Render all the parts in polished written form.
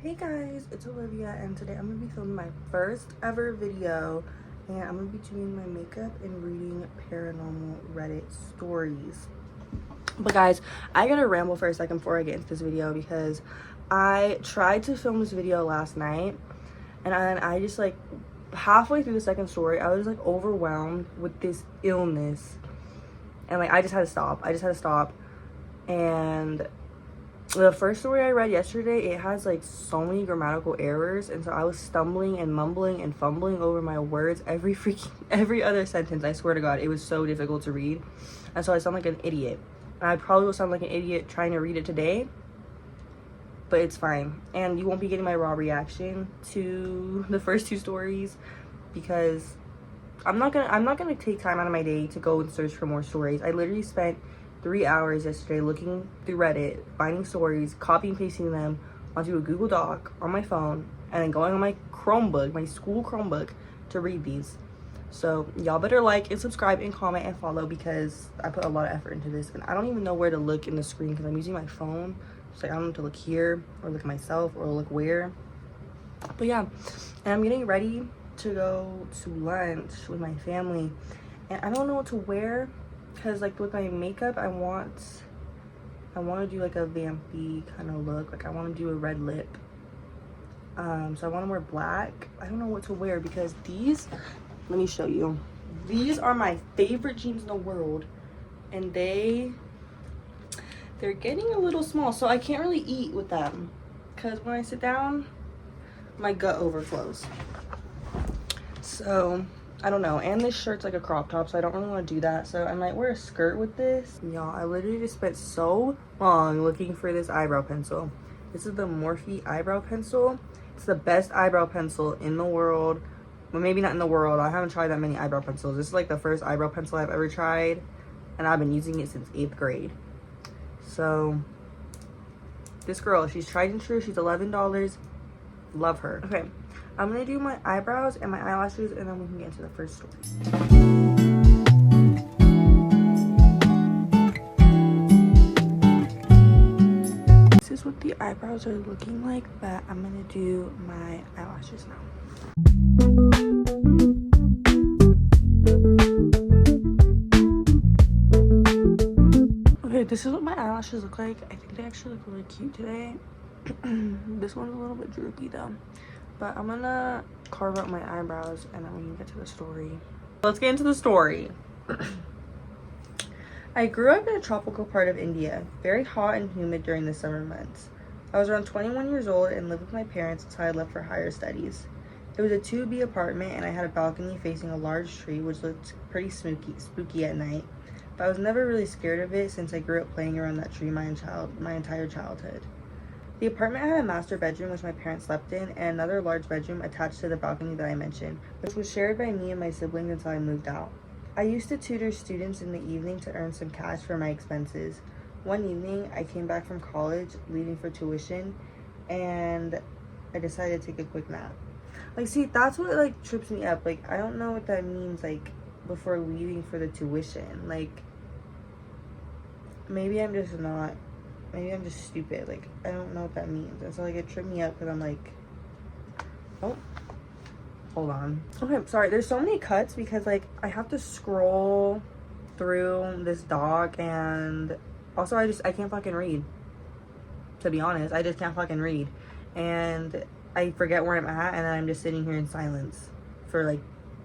Hey guys, it's Olivia, and today I'm going to be filming my first ever video, and I'm going to be doing my makeup and reading paranormal Reddit stories. But guys, I gotta ramble for a second before I get into this video because I tried to film this video last night, and then I just like halfway through the second story, I was like overwhelmed with this illness, and like I just had to stop. And the first story I read yesterday, it has like so many grammatical errors, and so I was stumbling and mumbling and fumbling over my words every other sentence. I swear to God, it was so difficult to read, and so I sound like an idiot. And I probably will sound like an idiot trying to read it today, but it's fine. And you won't be getting my raw reaction to the first two stories because I'm not gonna take time out of my day to go and search for more stories. I literally spent 3 hours yesterday looking through Reddit, finding stories, copy and pasting them onto a Google Doc on my phone, and then going on my Chromebook, my school Chromebook, to read these. So y'all better like and subscribe and comment and follow because I put a lot of effort into this, and I don't even know where to look in the screen because I'm using my phone. So like, I don't know to look here or look at myself or look where. But yeah, and I'm getting ready to go to lunch with my family, and I don't know what to wear because like with my makeup I want to do like a vampy kind of look. Like I want to do a red lip, so I want to wear black. I don't know what to wear because these, let me show you, these are my favorite jeans in the world, and they're getting a little small, so I can't really eat with them because when I sit down my gut overflows. So I don't know, and this shirt's like a crop top, so I don't really want to do that. So I might wear a skirt with this. Y'all, I literally just spent so long looking for this eyebrow pencil. This is the Morphe eyebrow pencil. It's the best eyebrow pencil in the world. Well, maybe not in the world. I haven't tried that many eyebrow pencils. This is like the first eyebrow pencil I've ever tried, and I've been using it since 8th grade. So this girl, she's tried and true. She's $11. Love her. Okay, I'm gonna do my eyebrows and my eyelashes, and then we can get into the first story. This is what the eyebrows are looking like, but I'm gonna do my eyelashes now. Okay, this is what my eyelashes look like. I think they actually look really cute today. This one's a little bit droopy though, but I'm gonna carve out my eyebrows and then we can get to the story. Let's get into the story. I grew up in a tropical part of India, very hot and humid during the summer months. I was around 21 years old and lived with my parents until I left for higher studies. It was a 2B apartment, and I had a balcony facing a large tree which looked pretty spooky at night, but I was never really scared of it since I grew up playing around that tree my entire childhood. The apartment had a master bedroom which my parents slept in, and another large bedroom attached to the balcony that I mentioned, which was shared by me and my siblings until I moved out. I used to tutor students in the evening to earn some cash for my expenses. One evening, I came back from college, leaving for tuition, and I decided to take a quick nap. Like, see, that's what, like, trips me up. Like, I don't know what that means, like, before leaving for the tuition. Like, maybe I'm just stupid. Like, I don't know what that means. And so, like, it tripped me up because I'm like, oh, hold on. Okay, sorry. There's so many cuts because, like, I have to scroll through this doc, and also I can't fucking read. To be honest, I just can't fucking read. And I forget where I'm at, and then I'm just sitting here in silence for, like,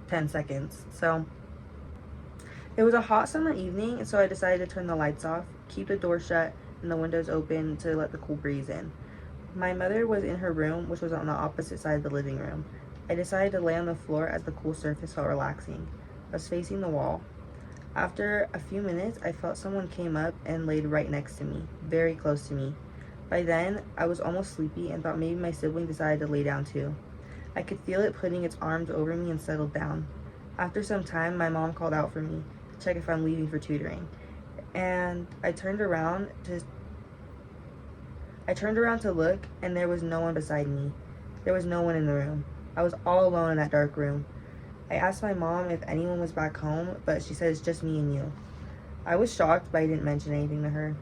10 seconds. So it was a hot summer evening, and so I decided to turn the lights off, keep the door shut, and the windows open to let the cool breeze in. My mother was in her room, which was on the opposite side of the living room. I decided to lay on the floor as the cool surface felt relaxing. I was facing the wall. After a few minutes, I felt someone came up and laid right next to me, very close to me. By then, I was almost sleepy and thought maybe my sibling decided to lay down too. I could feel it putting its arms over me and settled down. After some time, my mom called out for me to check if I'm leaving for tutoring. And I turned around to look, and there was no one beside me. There was no one in the room. I was all alone in that dark room. I asked my mom if anyone was back home, but she said it's just me and you. I was shocked, but I didn't mention anything to her.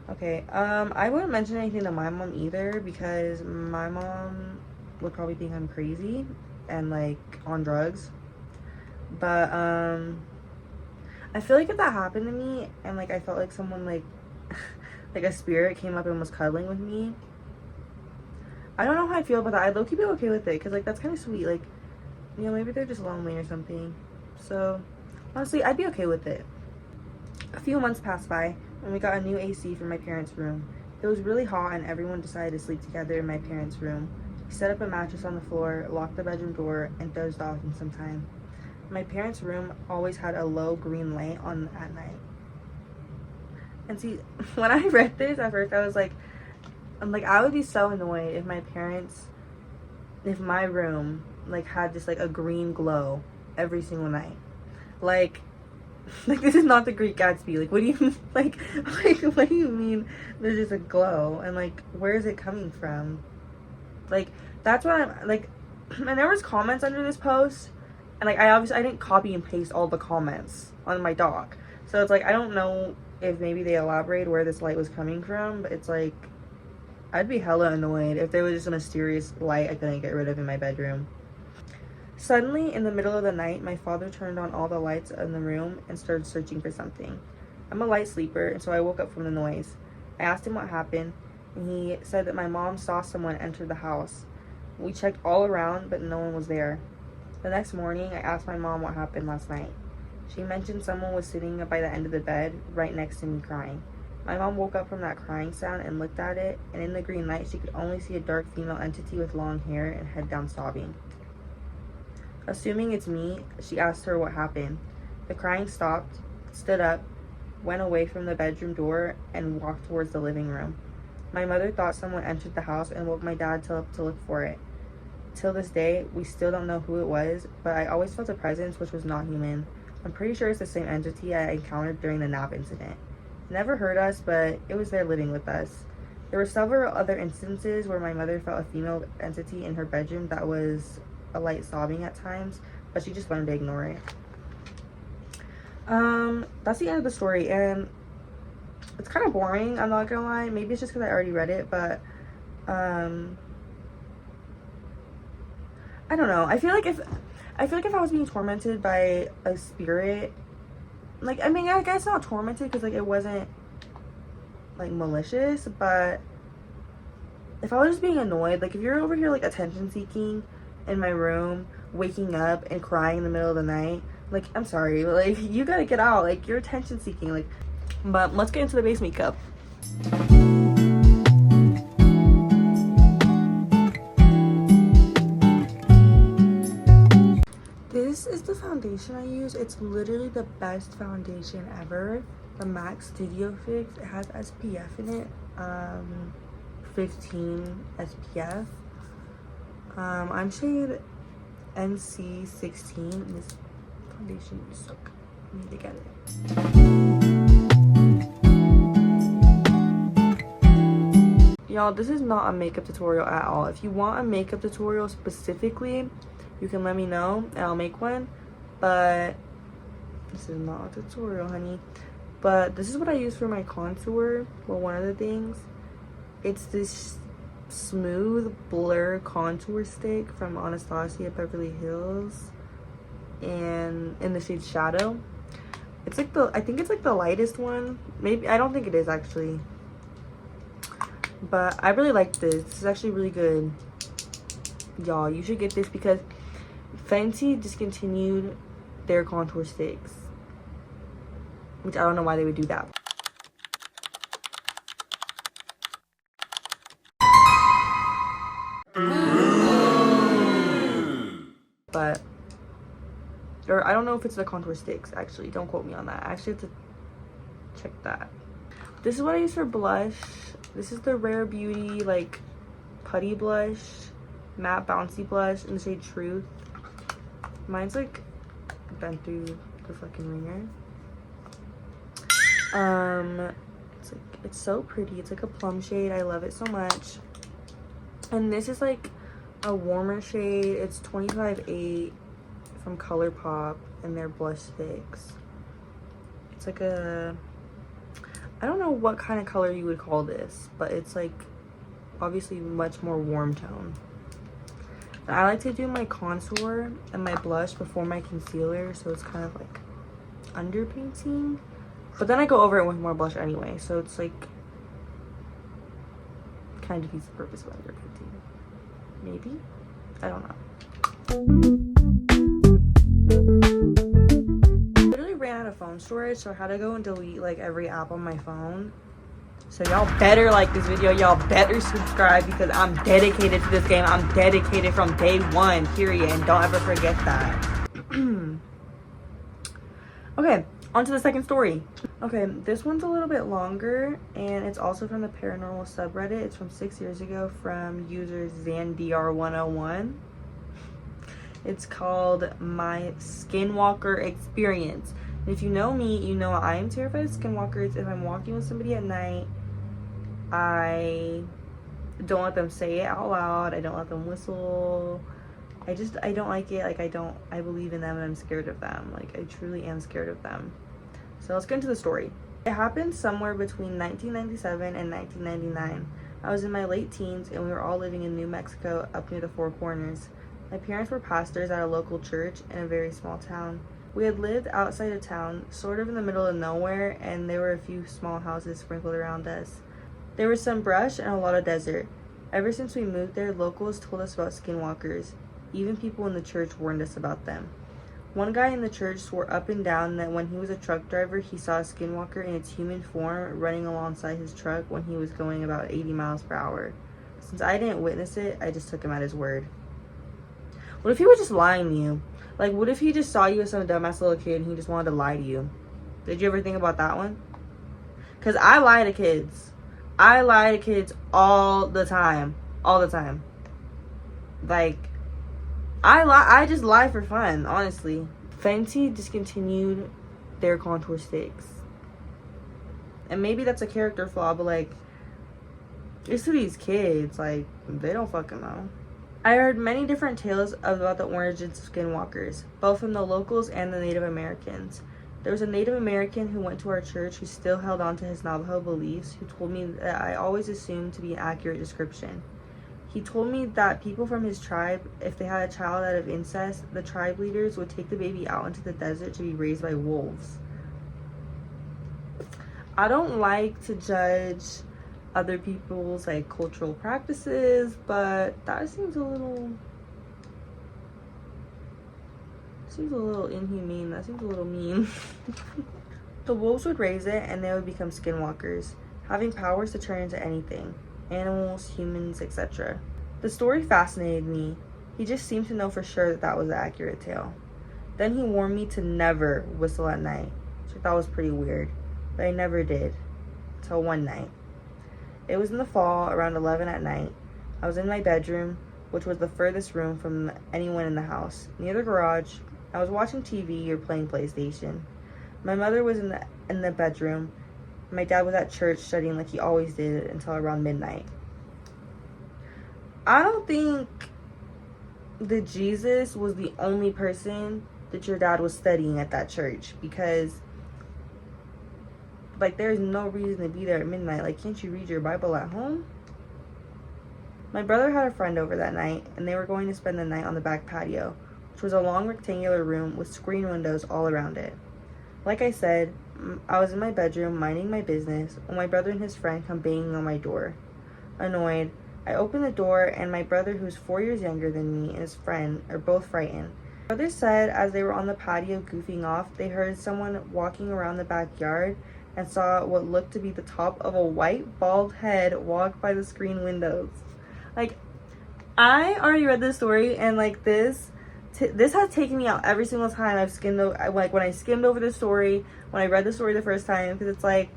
Okay, I wouldn't mention anything to my mom either because my mom would probably think I'm crazy and like on drugs. But I feel like if that happened to me and like I felt like someone like like a spirit came up and was cuddling with me, I don't know how I feel about that. I'd low-key be okay with it because like that's kind of sweet. Like, you know, maybe they're just lonely or something. So honestly, I'd be okay with it. A few months passed by and we got a new AC for my parents' room. It was really hot and everyone decided to sleep together in my parents' room. We set up a mattress on the floor, locked the bedroom door, and dozed off in some time. My parents' room always had a low green light on at night. And see, when I read this at first, I'm like, I would be so annoyed if if my room like had just like a green glow every single night. Like, like this is not the Greek Gatsby. Like, what do you like what do you mean there's just a glow? And like, where is it coming from? Like, that's what I'm like. And there was comments under this post, and like I didn't copy and paste all the comments on my doc, so it's like I don't know if maybe they elaborate where this light was coming from, but it's like I'd be hella annoyed if there was just a mysterious light I couldn't get rid of in my bedroom. Suddenly, in the middle of the night, my father turned on all the lights in the room and started searching for something. I'm a light sleeper, and so I woke up from the noise. I asked him what happened, and he said that my mom saw someone enter the house. We checked all around, but no one was there. The next morning, I asked my mom what happened last night. She mentioned someone was sitting by the end of the bed, right next to me crying. My mom woke up from that crying sound and looked at it, and in the green light, she could only see a dark female entity with long hair and head down sobbing. Assuming it's me, she asked her what happened. The crying stopped, stood up, went away from the bedroom door, and walked towards the living room. My mother thought someone entered the house and woke my dad up to look for it. Till this day, we still don't know who it was, but I always felt a presence which was not human. I'm pretty sure it's the same entity I encountered during the nap incident. It never hurt us, but it was there living with us. There were several other instances where my mother felt a female entity in her bedroom that was a light sobbing at times, but she just learned to ignore it. That's the end of the story, and it's kind of boring, I'm not gonna lie. Maybe it's just because I already read it, but I don't know. I feel like if I was being tormented by a spirit, like, I mean, I guess not tormented because like it wasn't like malicious, but if I was just being annoyed, like if you're over here like attention seeking in my room, waking up and crying in the middle of the night, like, I'm sorry, but like you gotta get out. Like, you're attention seeking. Like, but let's get into the base makeup. This is the foundation I use. It's literally the best foundation ever. The MAC Studio Fix. It has SPF in it. 15 SPF. I'm shade NC16. This foundation is so good. I need to get it. Y'all, this is not a makeup tutorial at all. If you want a makeup tutorial specifically, you can let me know and I'll make one. But this is not a tutorial, honey. But this is what I use for my contour. Well, one of the things. It's this smooth blur contour stick from Anastasia Beverly Hills, and in the shade Shadow. It's like I think it's like the lightest one. Maybe, I don't think it is actually. But I really like this. This is actually really good. Y'all, you should get this because Fenty discontinued their contour sticks, which I don't know why they would do that. But, or I don't know if it's the contour sticks, actually. Don't quote me on that. I actually have to check that. This is what I use for blush. This is the Rare Beauty, like, putty blush, matte bouncy blush in the shade Truth. Mine's, like, bent through the fucking ringer. It's so pretty. It's like a plum shade. I love it so much. And this is, like, a warmer shade. It's 25.8 from ColourPop, and their blush sticks. It's like a I don't know what kind of color you would call this, but it's like obviously much more warm tone. And I like to do my contour and my blush before my concealer, so it's kind of like underpainting. But then I go over it with more blush anyway, so it's like kind of defeats the purpose of underpainting. Maybe? I don't know. I literally ran out of phone storage, so I had to go and delete like every app on my phone. So y'all better like this video, y'all better subscribe, because I'm dedicated to this game. I'm dedicated from day one, period, and don't ever forget that. Okay, on to the second story. Okay, this one's a little bit longer, and it's also from the paranormal subreddit. It's from 6 years ago from user ZanDR101. It's called My Skinwalker Experience. And if you know me, you know I am terrified of skinwalkers. If I'm walking with somebody at night, I don't let them say it out loud. I don't let them whistle. I don't like it. Like, I believe in them and I'm scared of them. Like, I truly am scared of them. So let's get into the story. It happened somewhere between 1997 and 1999. I was in my late teens and we were all living in New Mexico up near the Four Corners. My parents were pastors at a local church in a very small town. We had lived outside of town, sort of in the middle of nowhere, and there were a few small houses sprinkled around us. There was some brush and a lot of desert. Ever since we moved there, locals told us about skinwalkers. Even people in the church warned us about them. One guy in the church swore up and down that when he was a truck driver, he saw a skinwalker in its human form running alongside his truck when he was going about 80 miles per hour. Since I didn't witness it, I just took him at his word. What if he was just lying to you? Like, what if he just saw you as some dumbass little kid and he just wanted to lie to you? Did you ever think about that one? Because I lie to kids. I lie to kids all the time. All the time. Like, I just lie for fun, honestly. Fenty discontinued their contour sticks. And maybe that's a character flaw, but like, it's to these kids. Like, they don't fucking know. I heard many different tales about the origins of skinwalkers, both from the locals and the Native Americans. There was a Native American who went to our church who still held on to his Navajo beliefs, who told me that I always assumed to be an accurate description. He told me that people from his tribe, if they had a child out of incest, the tribe leaders would take the baby out into the desert to be raised by wolves. I don't like to judge other people's like cultural practices, but that seems a little inhumane. That seems a little mean. The wolves would raise it and they would become skinwalkers, having powers to turn into anything, animals, humans, etc. The story fascinated me. He just seemed to know for sure that that was an accurate tale. Then he warned me to never whistle at night, which I thought was pretty weird, but I never did, until one night. It was in the fall, around 11 at night. I was in my bedroom, which was the furthest room from anyone in the house, near the garage. I was watching TV or playing PlayStation. My mother was in the bedroom. My dad was at church studying like he always did until around midnight. I don't think that Jesus was the only person that your dad was studying at that church, because like, there's no reason to be there at midnight. Like, can't you read your Bible at home? My brother had a friend over that night, and they were going to spend the night on the back patio, which was a long rectangular room with screen windows all around it. Like I said, I was in my bedroom minding my business when my brother and his friend come banging on my door. Annoyed, I open the door, and my brother, who's 4 years younger than me, and his friend are both frightened. My brother said as they were on the patio goofing off, they heard someone walking around the backyard and saw what looked to be the top of a white bald head walk by the screen windows. Like, I already read this story, and like this has taken me out every single time I've skimmed over, like when I skimmed over the story, when I read the story the first time, because it's like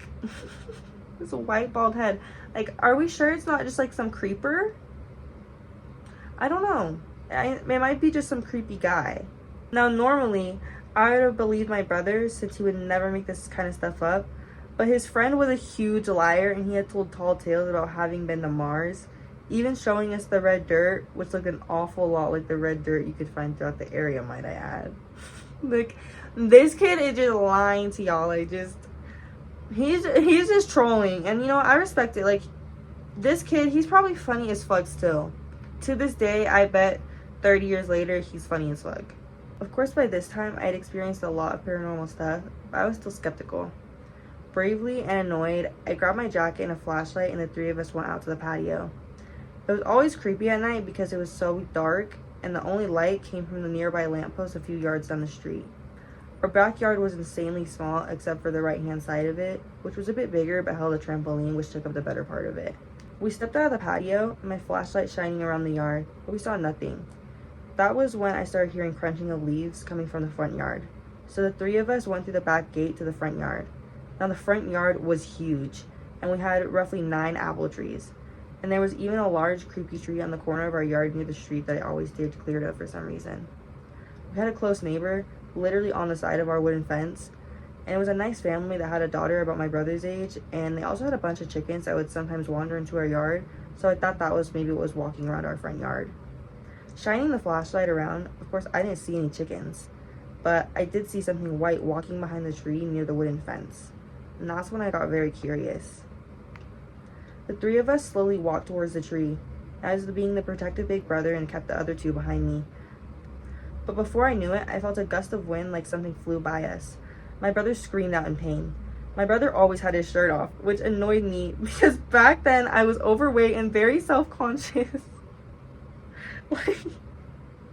it's a white bald head. Like, are we sure it's not just like some creeper? I don't know. It might be just some creepy guy. Now, normally I would have believed my brother, since he would never make this kind of stuff up. But his friend was a huge liar, and he had told tall tales about having been to Mars, even showing us the red dirt, which looked an awful lot like the red dirt you could find throughout the area, might I add. Like, this kid is just lying to y'all. Like, just, He's just trolling, and you know, I respect it. Like, this kid, he's probably funny as fuck still. To this day, I bet 30 years later, he's funny as fuck. Of course, by this time, I had experienced a lot of paranormal stuff, but I was still skeptical. Bravely and annoyed, I grabbed my jacket and a flashlight, and the three of us went out to the patio. It was always creepy at night because it was so dark, and the only light came from the nearby lamppost a few yards down the street. Our backyard was insanely small except for the right-hand side of it, which was a bit bigger but held a trampoline which took up the better part of it. We stepped out of the patio, and my flashlight shining around the yard, but we saw nothing. That was when I started hearing crunching of leaves coming from the front yard. So the three of us went through the back gate to the front yard. Now the front yard was huge, and we had roughly 9 apple trees. And there was even a large creepy tree on the corner of our yard near the street that I always stayed cleared of for some reason. We had a close neighbor, literally on the side of our wooden fence, and it was a nice family that had a daughter about my brother's age, and they also had a bunch of chickens that would sometimes wander into our yard, so I thought that was maybe what was walking around our front yard. Shining the flashlight around, of course I didn't see any chickens, but I did see something white walking behind the tree near the wooden fence, and that's when I got very curious. The three of us slowly walked towards the tree, as being the protective big brother, and kept the other 2 behind me. But before I knew it, I felt a gust of wind like something flew by us. My brother screamed out in pain. My brother always had his shirt off, which annoyed me because back then I was overweight and very self-conscious.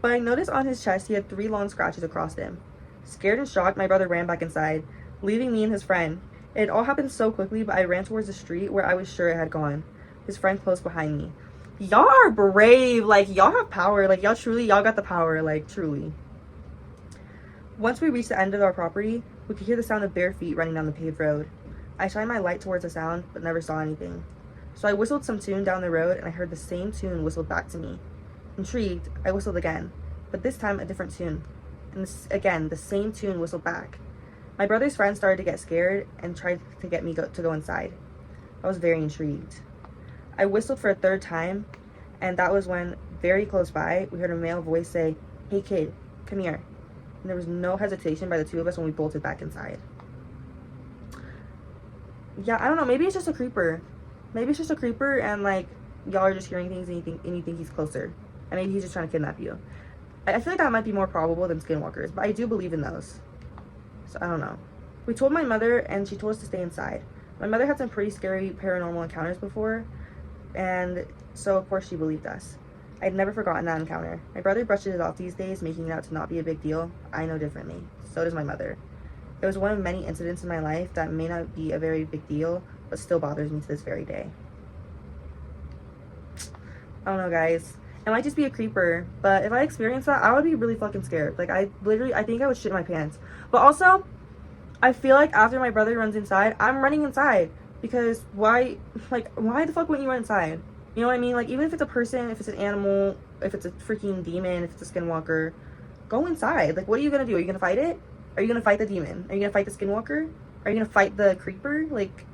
But I noticed on his chest he had 3 long scratches across him. Scared and shocked, my brother ran back inside, leaving me and his friend. It all happened so quickly, but I ran towards the street where I was sure it had gone. His friend close behind me. Y'all are brave. Like, y'all have power. Like, y'all got the power. Like, truly. Once we reached the end of our property, we could hear the sound of bare feet running down the paved road. I shined my light towards the sound, but never saw anything. So I whistled some tune down the road, and I heard the same tune whistled back to me. Intrigued, I whistled again, but this time a different tune. And again, the same tune whistled back. My brother's friend started to get scared and tried to get me to go inside. I was very intrigued. I whistled for a 3rd time, and that was when, very close by, we heard a male voice say, "Hey kid, come here." And there was no hesitation by the 2 of us when we bolted back inside. Yeah, I don't know, maybe it's just a creeper. Maybe it's just a creeper, and like, y'all are just hearing things and you think he's closer. And maybe he's just trying to kidnap you. I feel like that might be more probable than skinwalkers, but I do believe in those. So I don't know. We told my mother, and she told us to stay inside. My mother had some pretty scary paranormal encounters before, and so of course she believed us. I'd never forgotten that encounter. My brother brushes it off these days, making it out to not be a big deal. I know differently. So does my mother. It was one of many incidents in my life that may not be a very big deal, but still bothers me to this very day. I don't know, guys. It might just be a creeper, but if I experienced that, I would be really fucking scared. Like, I think I would shit my pants. But also, I feel like after my brother runs inside, I'm running inside. Because why the fuck wouldn't you run inside? You know what I mean? Like, even if it's a person, if it's an animal, if it's a freaking demon, if it's a skinwalker, go inside. Like, what are you gonna do? Are you gonna fight it? Are you gonna fight the demon? Are you gonna fight the skinwalker? Are you gonna fight the creeper? Like,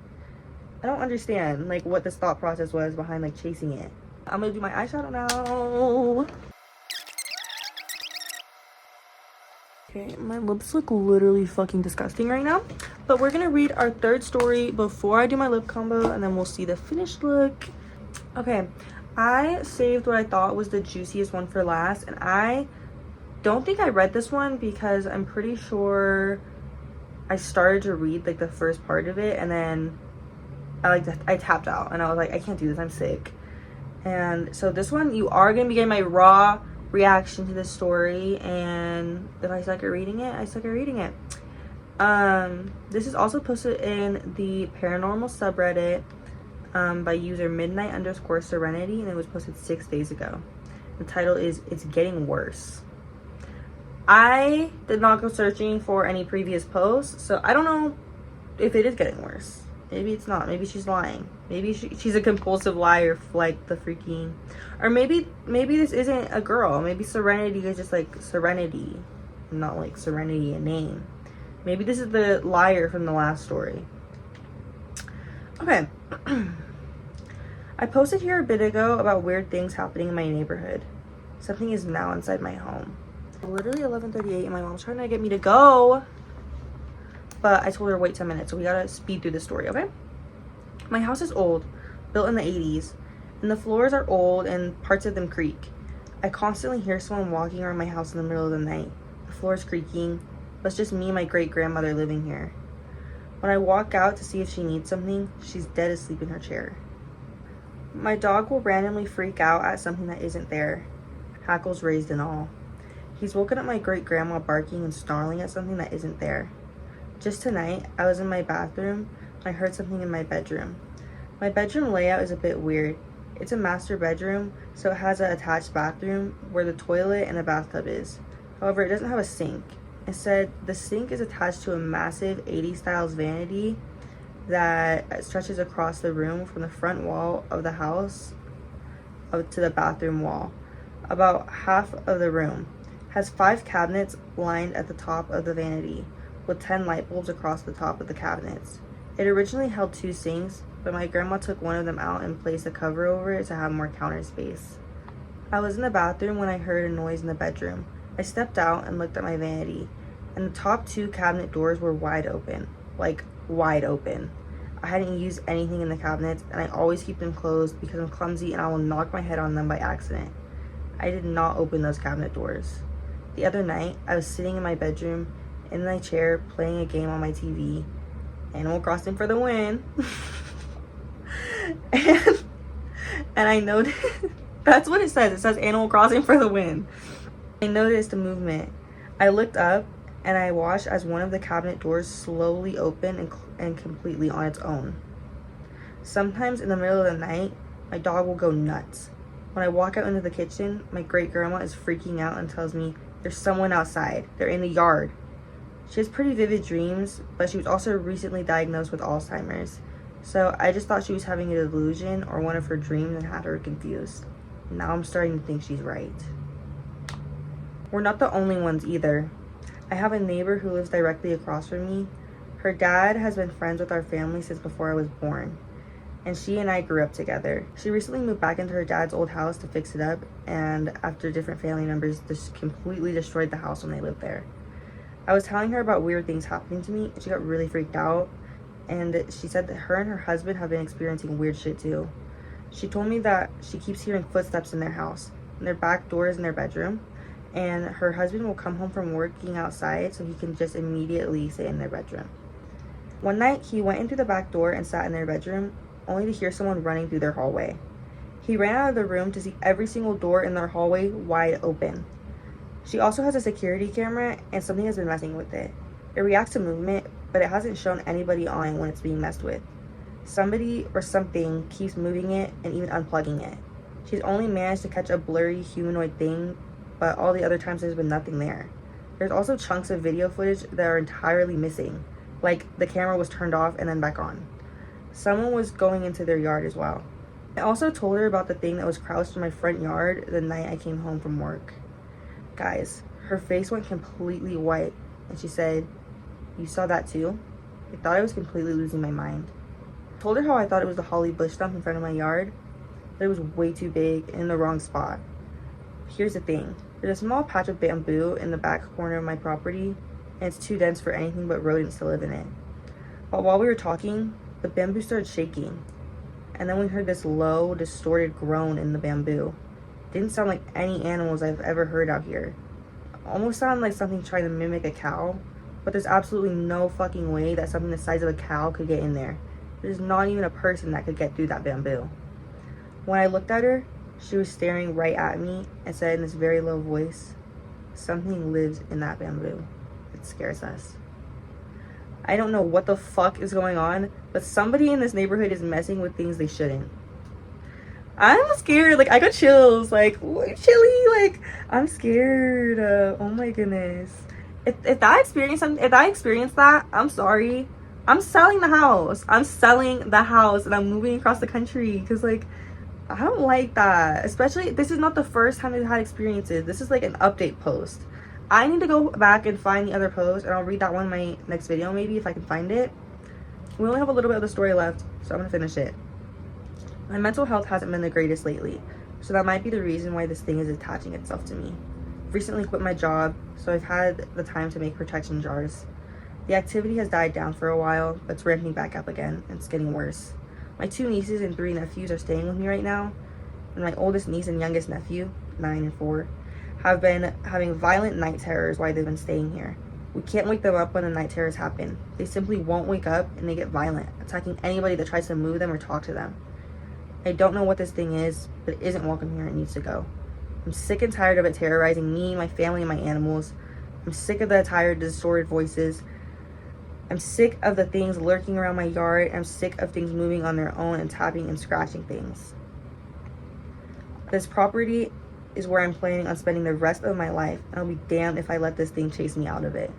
I don't understand, like, what this thought process was behind, like, chasing it. I'm gonna do my eyeshadow now. Okay, my lips look literally fucking disgusting right now. But we're gonna read our 3rd story before I do my lip combo, and then we'll see the finished look. Okay, I saved what I thought was the juiciest one for last, and I don't think I read this one because I'm pretty sure I started to read like the first part of it, and then I tapped out, and I was like, I can't do this, I'm sick. And so this one, you are gonna be getting my raw reaction to this story, and if I suck at reading it, I suck at reading it. This is also posted in the paranormal subreddit by user midnight_serenity, and it was posted 6 days ago. The title is "It's Getting Worse." I did not go searching for any previous posts, so I don't know if it is getting worse. Maybe it's not. Maybe she's lying. Maybe she's a compulsive liar, like the freaking, or maybe this isn't a girl. Maybe Serenity is just like Serenity, not like Serenity a name. Maybe this is the liar from the last story. Okay. I posted here a bit ago about weird things happening in my neighborhood. Something is now inside my home. Literally 11:38, and my mom's trying to get me to go. but I told her wait 10 minutes, so we gotta speed through the story, okay? My house is old, built in the 80s, and the floors are old and parts of them creak. I constantly hear someone walking around my house in the middle of the night. The floor is creaking, but it's just me and my great-grandmother living here. When I walk out to see if she needs something, she's dead asleep in her chair. My dog will randomly freak out at something that isn't there, hackles raised and all. He's woken up my great-grandma barking and snarling at something that isn't there. Just tonight, I was in my bathroom and I heard something in my bedroom. My bedroom layout is a bit weird. It's a master bedroom, so it has an attached bathroom where the toilet and a bathtub is. However, it doesn't have a sink. Instead, the sink is attached to a massive 80s styles vanity that stretches across the room from the front wall of the house up to the bathroom wall. About half of the room has 5 cabinets lined at the top of the vanity with 10 light bulbs across the top of the cabinets. It originally held 2 sinks, but my grandma took one of them out and placed a cover over it to have more counter space. I was in the bathroom when I heard a noise in the bedroom. I stepped out and looked at my vanity, and the top 2 cabinet doors were wide open. Like, wide open. I hadn't used anything in the cabinets, and I always keep them closed because I'm clumsy and I will knock my head on them by accident. I did not open those cabinet doors. The other night, I was sitting in my bedroom, in my chair, playing a game on my TV. Animal Crossing for the win. and I noticed, that's what it says. It says Animal Crossing for the win. I noticed a movement. I looked up and I watched as one of the cabinet doors slowly opened and completely on its own. Sometimes in the middle of the night, my dog will go nuts. When I walk out into the kitchen, my great-grandma is freaking out and tells me there's someone outside. They're in the yard. She has pretty vivid dreams, but she was also recently diagnosed with Alzheimer's. So I just thought she was having a delusion or one of her dreams and had her confused. Now I'm starting to think she's right. We're not the only ones either. I have a neighbor who lives directly across from me. Her dad has been friends with our family since before I was born, and she and I grew up together. She recently moved back into her dad's old house to fix it up, and after different family members just completely destroyed the house when they lived there. I was telling her about weird things happening to me, and she got really freaked out, and she said that her and her husband have been experiencing weird shit too. She told me that she keeps hearing footsteps in their house, and their back door is in their bedroom, and her husband will come home from working outside so he can just immediately sit in their bedroom. One night, he went into the back door and sat in their bedroom, only to hear someone running through their hallway. He ran out of the room to see every single door in their hallway wide open. She also has a security camera, and something has been messing with it. It reacts to movement, but it hasn't shown anybody on when it's being messed with. Somebody or something keeps moving it and even unplugging it. She's only managed to catch a blurry humanoid thing, but all the other times there's been nothing there. There's also chunks of video footage that are entirely missing, like the camera was turned off and then back on. Someone was going into their yard as well. I also told her about the thing that was crouched in my front yard the night I came home from work. Guys, her face went completely white, and she said, "You saw that too?" I thought I was completely losing my mind. I told her how I thought it was the holly bush stump in front of my yard, but it was way too big and in the wrong spot. Here's the thing. There's a small patch of bamboo in the back corner of my property, and it's too dense for anything but rodents to live in it. But while we were talking, the bamboo started shaking, and then we heard this low, distorted groan in the bamboo. It didn't sound like any animals I've ever heard out here. It almost sounded like something trying to mimic a cow, but there's absolutely no fucking way that something the size of a cow could get in there. There's not even a person that could get through that bamboo. When I looked at her, she was staring right at me and said in this very low voice, "Something lives in that bamboo. It scares us." I don't know what the fuck is going on, but somebody in this neighborhood is messing with things they shouldn't. I'm scared. Like, I got chills. Like, chilly. Like, I'm scared. Oh my goodness. If I experience that, I'm sorry. I'm selling the house. I'm selling the house and I'm moving across the country because, like, I don't like that. Especially, this is not the first time they've had experiences. This is like an update post. I need to go back and find the other post, and I'll read that one in my next video, maybe, if I can find it. We only have a little bit of the story left, so I'm gonna finish it. My mental health hasn't been the greatest lately, so that might be the reason why this thing is attaching itself to me. I've recently quit my job, so I've had the time to make protection jars. The activity has died down for a while, but it's ramping back up again, and it's getting worse. My 2 nieces and 3 nephews are staying with me right now, and my oldest niece and youngest nephew, 9 and 4, have been having violent night terrors while they've been staying here. We can't wake them up when the night terrors happen. They simply won't wake up, and they get violent, attacking anybody that tries to move them or talk to them. I don't know what this thing is, but it isn't welcome here. It needs to go. I'm sick and tired of it terrorizing me, my family, and my animals. I'm sick of the tired, distorted voices. I'm sick of the things lurking around my yard. I'm sick of things moving on their own and tapping and scratching things. This property is where I'm planning on spending the rest of my life, and I'll be damned if I let this thing chase me out of it.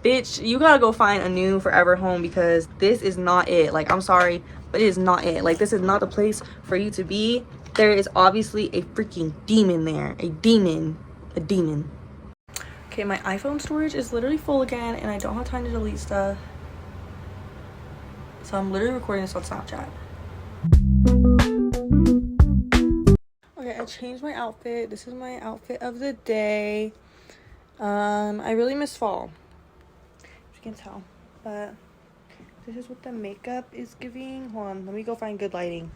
Bitch, you gotta go find a new forever home, because this is not it. Like, I'm sorry, but it is not it. Like, this is not the place for you to be. There is obviously a freaking demon there. A demon. Okay, my iPhone storage is literally full again, and I don't have time to delete stuff. So I'm literally recording this on Snapchat. Okay, I changed my outfit. This is my outfit of the day. I really miss fall, as you can tell. But this is what the makeup is giving. Hold on, let me go find good lighting.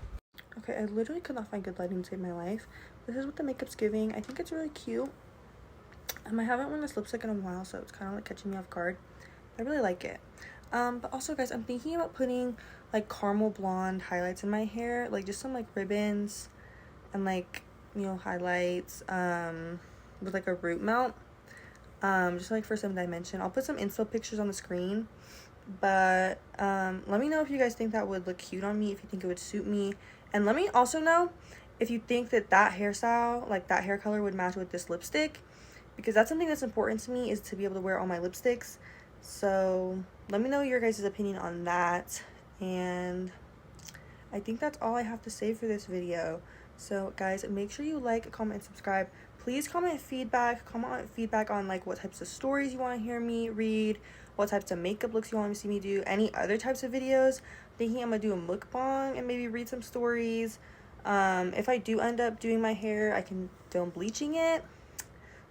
Okay, I literally could not find good lighting to save my life. This is what the makeup's giving. I think it's really cute. I haven't worn this lipstick in a while, so it's kind of like catching me off guard. I really like it. But also, guys, I'm thinking about putting like caramel blonde highlights in my hair, like just some like ribbons and like, you know, highlights with like a root mount, just like for some dimension. I'll put some insta pictures on the screen, but let me know if you guys think that would look cute on me, if you think it would suit me, and let me also know if you think that that hairstyle, like that hair color, would match with this lipstick, because that's something that's important to me, is to be able to wear all my lipsticks. So let me know your guys' opinion on that. And I think that's all I have to say for this video. So guys, make sure you like, comment, and subscribe. Please comment feedback on like what types of stories you want to hear me read, what types of makeup looks you want to see me do, any other types of videos. I'm thinking I'm gonna do a mukbang and maybe read some stories. If I do end up doing my hair, I can film bleaching it.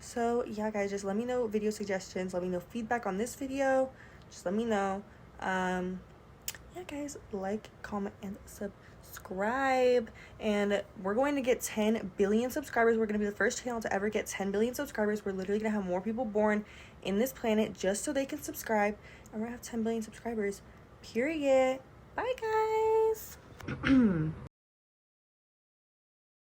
So yeah, guys, just let me know video suggestions, let me know feedback on this video, just let me know. Yeah, guys, like, comment, and subscribe. And we're going to get 10 billion subscribers. We're going to be the first channel to ever get 10 billion subscribers. We're literally going to have more people born in this planet just so they can subscribe, and we're going to have 10 billion subscribers, period. Bye, guys.